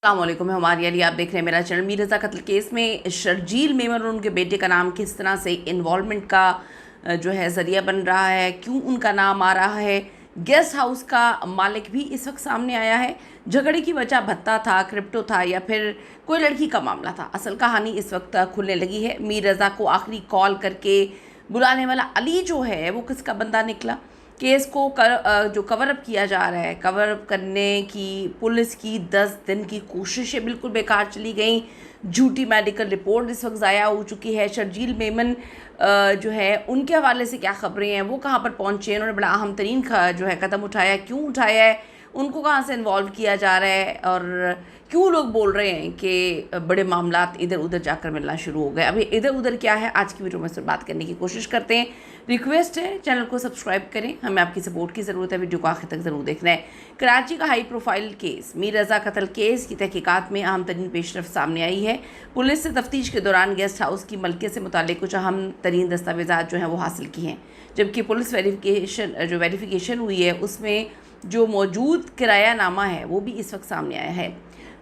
अस्सलामुअलैकुम, मैं हमारी अली, आप देख रहे हैं मेरा चैनल। मीर रज़ा कत्ल केस में शर्जील मेमन और उनके बेटे का नाम किस तरह से इन्वॉल्वमेंट का जो है ज़रिया बन रहा है, क्यों उनका नाम आ रहा है। गेस्ट हाउस का मालिक भी इस वक्त सामने आया है। झगड़े की वजह भत्ता था, क्रिप्टो था या फिर कोई लड़की का मामला था, असल कहानी इस वक्त खुलने लगी है। मीर रज़ा को आखिरी कॉल करके बुलाने वाला अली जो है वो किसका बंदा निकला। केस को जो कवर अप किया जा रहा है, कवर अप करने की पुलिस की 10 दिन की कोशिशें बिल्कुल बेकार चली गई। झूठी मेडिकल रिपोर्ट इस वक्त ज़ाया हो चुकी है। शर्जील मेमन जो है उनके हवाले से क्या खबरें हैं, वो कहाँ पर पहुँचे, उन्होंने बड़ा अहम तरीन जो है कदम उठाया, क्यों उठाया है, उनको कहाँ से इन्वॉल्व किया जा रहा है और क्यों लोग बोल रहे हैं कि बड़े मामलात इधर उधर जाकर मिलना शुरू हो गए। अभी इधर उधर क्या है, आज की वीडियो में इस पर बात करने की कोशिश करते हैं। रिक्वेस्ट है चैनल को सब्सक्राइब करें, हमें आपकी सपोर्ट की ज़रूरत है। वीडियो को आखिर तक ज़रूर देखना है। कराची का हाई प्रोफाइल केस मीर रज़ा कत्ल केस की तहकीकात में अहम तरीन पेशरफ सामने आई है। पुलिस से तफ्तीश के दौरान गेस्ट हाउस की मलके से मुतालिक कुछ अहम तरीन दस्तावेज़ात जो हैं वो हासिल की हैं, जबकि पुलिस वेरिफिकेशन हुई है उसमें जो मौजूद किरायानामा है वो भी इस वक्त सामने आया है।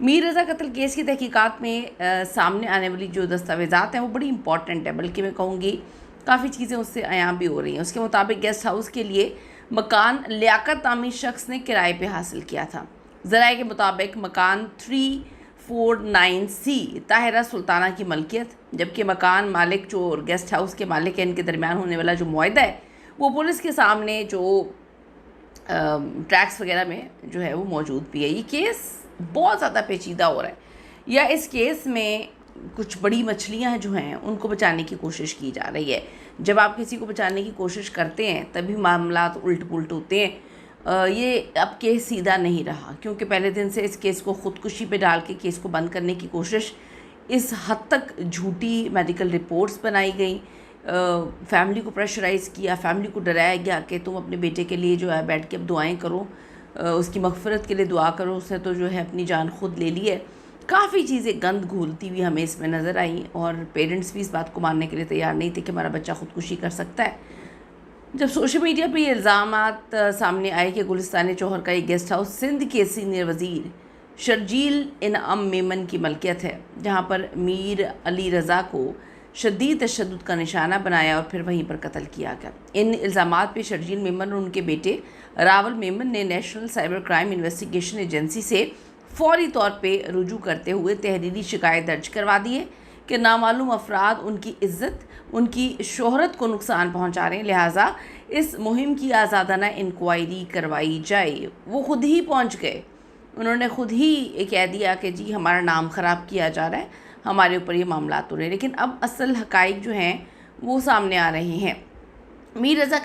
मीर रज़ा कत्ल केस की तहकीकात में सामने आने वाली जो दस्तावेज़ात हैं वो बड़ी इंपॉर्टेंट है, बल्कि मैं कहूँगी काफ़ी चीज़ें उससे आया भी हो रही हैं। उसके मुताबिक गेस्ट हाउस के लिए मकान लियाकत नामी शख्स ने किराए पे हासिल किया था। ज़राए के मुताबिक मकान 349C ताहिरा सुल्ताना की मलकियत, जबकि मकान मालिक जो गेस्ट हाउस के मालिक है, इनके दरमियान होने वाला जो मुआहदा है वो पुलिस के सामने जो ट्रैक्स वगैरह में जो है वो मौजूद भी है। ये केस बहुत ज़्यादा पेचीदा हो रहा है, या इस केस में कुछ बड़ी मछलियां जो हैं उनको बचाने की कोशिश की जा रही है। जब आप किसी को बचाने की कोशिश करते हैं तभी मामला उल्ट पुल्ट होते हैं। ये अब केस सीधा नहीं रहा, क्योंकि पहले दिन से इस केस को ख़ुदकुशी पे डाल के केस को बंद करने की कोशिश, इस हद तक झूठी मेडिकल रिपोर्ट्स बनाई गई, फैमिली को प्रेशराइज़ किया, फैमिली को डराया गया कि तुम अपने बेटे के लिए जो है बैठ के अब दुआएं करो, उसकी मग़फ़िरत के लिए दुआ करो, उसने तो जो है अपनी जान खुद ले ली है। काफ़ी चीज़ें गंद घोलती हुई हमें इसमें नज़र आई और पेरेंट्स भी इस बात को मानने के लिए तैयार नहीं थे कि हमारा बच्चा ख़ुदकुशी कर सकता है। जब सोशल मीडिया पर ये इल्ज़ामात सामने आए कि गुलिस्तान चौहर का एक गेस्ट हाउस सिंध के सीनियर वज़ीर शर्जील इनाम मेमन की मलकियत है, जहाँ पर मीर अली रज़ा को शदीद तशद्दुद का निशाना बनाया और फिर वहीं पर कत्ल किया गया। इन इल्ज़ामात पे शर्जील मेमन और उनके बेटे रावल मेमन ने national cyber crime investigation agency से फौरी तौर पे रुजू करते हुए तहरीरी शिकायत दर्ज करवा दी है कि नामालूम अफराद उनकी इज़्ज़त, उनकी शोहरत को नुकसान पहुँचा रहे हैं, लिहाजा इस मुहिम की आज़ादाना इंक्वायरी करवाई जाए। वो ख़ुद ही पहुँच गए, उन्होंने ख़ुद ही कह दिया कि जी हमारा नाम ख़राब किया जा रहा है, हमारे ऊपर ये मामला हो रहे हैं। लेकिन अब असल हक़ाइक़ जो हैं वो सामने आ रहे हैं। मीर रज़ा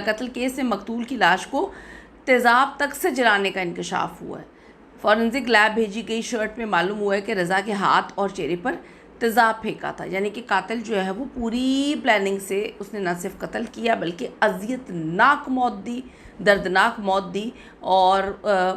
कत्ल केस में मकतूल की लाश को तेज़ाब तक से जलाने का इंकशाफ हुआ है। फॉरेंसिक लैब भेजी गई शर्ट में मालूम हुआ है कि रज़ा के हाथ और चेहरे पर तेज़ाब फेंका था, यानी कि कातिल जो है वो पूरी प्लानिंग से उसने न सिर्फ कत्ल किया बल्कि अज़ियतनाक मौत दी, दर्दनाक मौत दी। और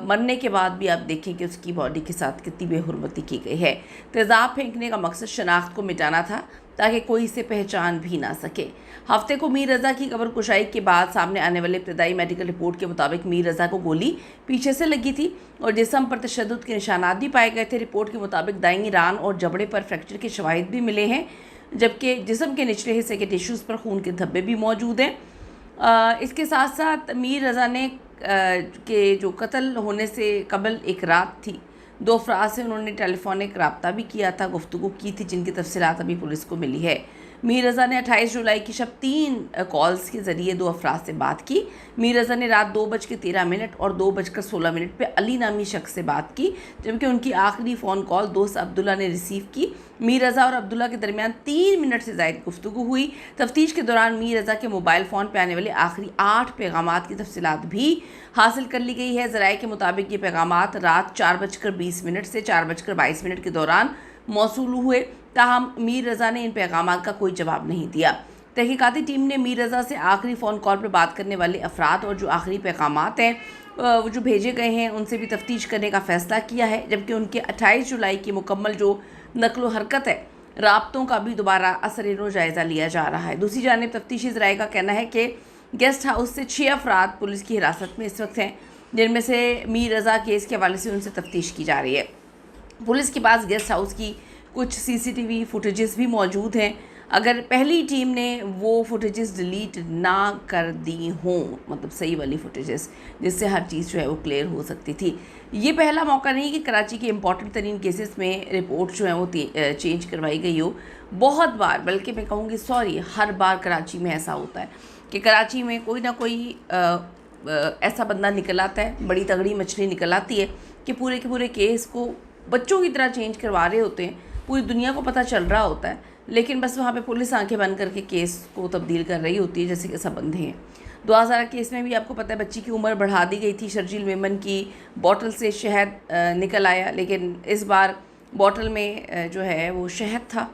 मरने के बाद भी आप देखें कि उसकी बॉडी के साथ कितनी बेहुरमती की गई है। तेज़ाब फेंकने का मकसद शनाख्त को मिटाना था ताकि कोई इसे पहचान भी ना सके। हफ्ते को मीर रज़ा की कब्र कुशाई के बाद सामने आने वाले इब्तदाई मेडिकल रिपोर्ट के मुताबिक मीर रज़ा को गोली पीछे से लगी थी और जिस्म पर तशद्दुद के निशानात भी पाए गए थे। रिपोर्ट के मुताबिक दाईं रान और जबड़े पर फ्रैक्चर के शवाहिद भी मिले हैं, जबकि जिस्म के निचले हिस्से के टिश्यूज़ पर खून के धब्बे भी मौजूद हैं। इसके साथ साथ मीर रज़ा ने के जो कत्ल होने से कबल एक रात थी, 2 अफराद से उन्होंने टेलीफोनिक रब्ता भी किया था, गुफ्तगू की थी, जिनकी तफसीलात अभी पुलिस को मिली है। मीर रज़ा ने 28 जुलाई की शब 3 कॉल्स के ज़रिए 2 अफराद से बात की। मीर रज़ा ने रात 2:13 और 2:16 पे अली नामी शख्स से बात की, जबकि उनकी आखिरी फ़ोन कॉल दोस्त अब्दुल्ला ने रिसीव की। मीर रज़ा और अब्दुल्ला के दरमियान 3 मिनट से ज़ायद गुफ्तगू हुई। तफ्तीश के दौरान मीर रज़ा के मोबाइल फ़ोन पर आने वाले आखिरी 8 पैगामात की तफसीलात भी हासिल कर ली गई है। ज़राए के मुताबिक ये पैगामात रात 4:20 से 4:22 के दौरान मौसूल हुए, ताहम मीर रज़ा ने इन पैगामात का कोई जवाब नहीं दिया। तहकीकाती टीम ने मीर रज़ा से आखिरी फ़ोन कॉल पर बात करने वाले अफराद और जो आखिरी पैगामात हैं वो जो भेजे गए हैं उनसे भी तफ्तीश करने का फ़ैसला किया है, जबकि उनके 28 जुलाई की मुकम्मल जो नकलो हरकत है, राब्तों का भी दोबारा असर जायज़ा लिया जा रहा है। दूसरी जानिब तफ्तीशी ज़राए का कहना है कि गेस्ट हाउस से 6 अफराद पुलिस की हिरासत में इस वक्त हैं, जिनमें से मीर रज़ा केस के हवाले से उनसे तफ्तीश की जा रही है। पुलिस के पास गेस्ट हाउस की कुछ सीसीटीवी फुटेजेस भी मौजूद हैं। अगर पहली टीम ने वो फुटेजेस डिलीट ना कर दी हों, मतलब सही वाली फुटेजेस, जिससे हर चीज़ जो है वो क्लियर हो सकती थी। ये पहला मौका नहीं कि कराची के इम्पॉर्टेंट तरीन केसेस में रिपोर्ट जो है वो चेंज करवाई गई हो। बहुत बार, बल्कि मैं कहूँगी हर बार कराची में ऐसा होता है कि कराची में कोई ना कोई ऐसा बंदा निकल आता है, बड़ी तगड़ी मछली निकल आती है कि पूरे के पूरे केस को बच्चों की तरह चेंज करवा रहे होते हैं। पूरी दुनिया को पता चल रहा होता है, लेकिन बस वहाँ पे पुलिस आंखें बंद करके केस को तब्दील कर रही होती है जैसे कि सब बंधे हैं। 2000 केस में भी आपको पता है बच्ची की उम्र बढ़ा दी गई थी। शर्जील मेमन की बोतल से शहद निकल आया, लेकिन इस बार बोतल में जो है वो शहद था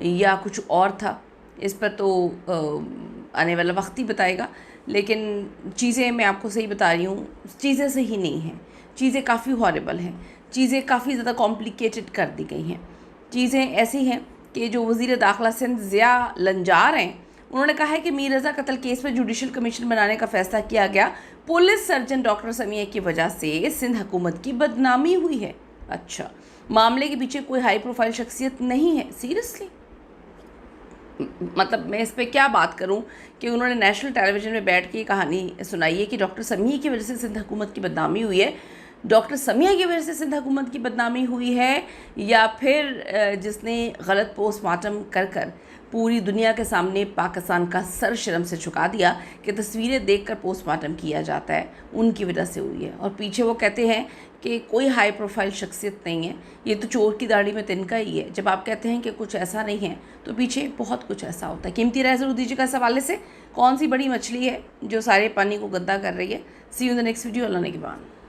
या कुछ और था, इस पर तो आने वाला वक्त ही बताएगा। लेकिन चीज़ें मैं आपको सही बता रही हूँ, चीज़ें सही नहीं हैं, चीज़ें काफ़ी हॉरेबल हैं, चीज़ें काफ़ी ज़्यादा कॉम्प्लिकेटेड कर दी गई हैं। चीज़ें ऐसी हैं कि जो वज़ीर दाखिला सिंध ज़िया लंजार हैं, उन्होंने कहा है कि मीर रज़ा कत्ल केस पर जुडिशल कमीशन बनाने का फैसला किया गया। पुलिस सर्जन डॉक्टर समिया की वजह से सिंध हुकूमत की बदनामी हुई है। अच्छा, मामले के पीछे कोई हाई प्रोफाइल शख्सियत नहीं है? सीरियसली, मतलब मैं इस पर क्या बात करूं कि उन्होंने नेशनल टेलीविज़न में बैठ के कहानी सुनाई है कि डॉक्टर समिया की वजह से सिंध हुकूमत की बदनामी हुई है। डॉक्टर समिया की वजह से सिंध हुकूमत की बदनामी हुई है, या फिर जिसने गलत पोस्टमार्टम कर कर पूरी दुनिया के सामने पाकिस्तान का सर शर्म से झुका दिया कि तस्वीरें देखकर पोस्टमार्टम किया जाता है, उनकी वजह से हुई है। और पीछे वो कहते हैं कि कोई हाई प्रोफाइल शख्सियत नहीं है, ये तो चोर की दाढ़ी में तिनका ही है। जब आप कहते हैं कि कुछ ऐसा नहीं है तो पीछे बहुत कुछ ऐसा होता है। कीमती राय ज़रूर दीजिएगा इस हवाले से, कौन सी बड़ी मछली है जो सारे पानी को गंदा कर रही है। See you in the next video. अल्लाह ने के बाद।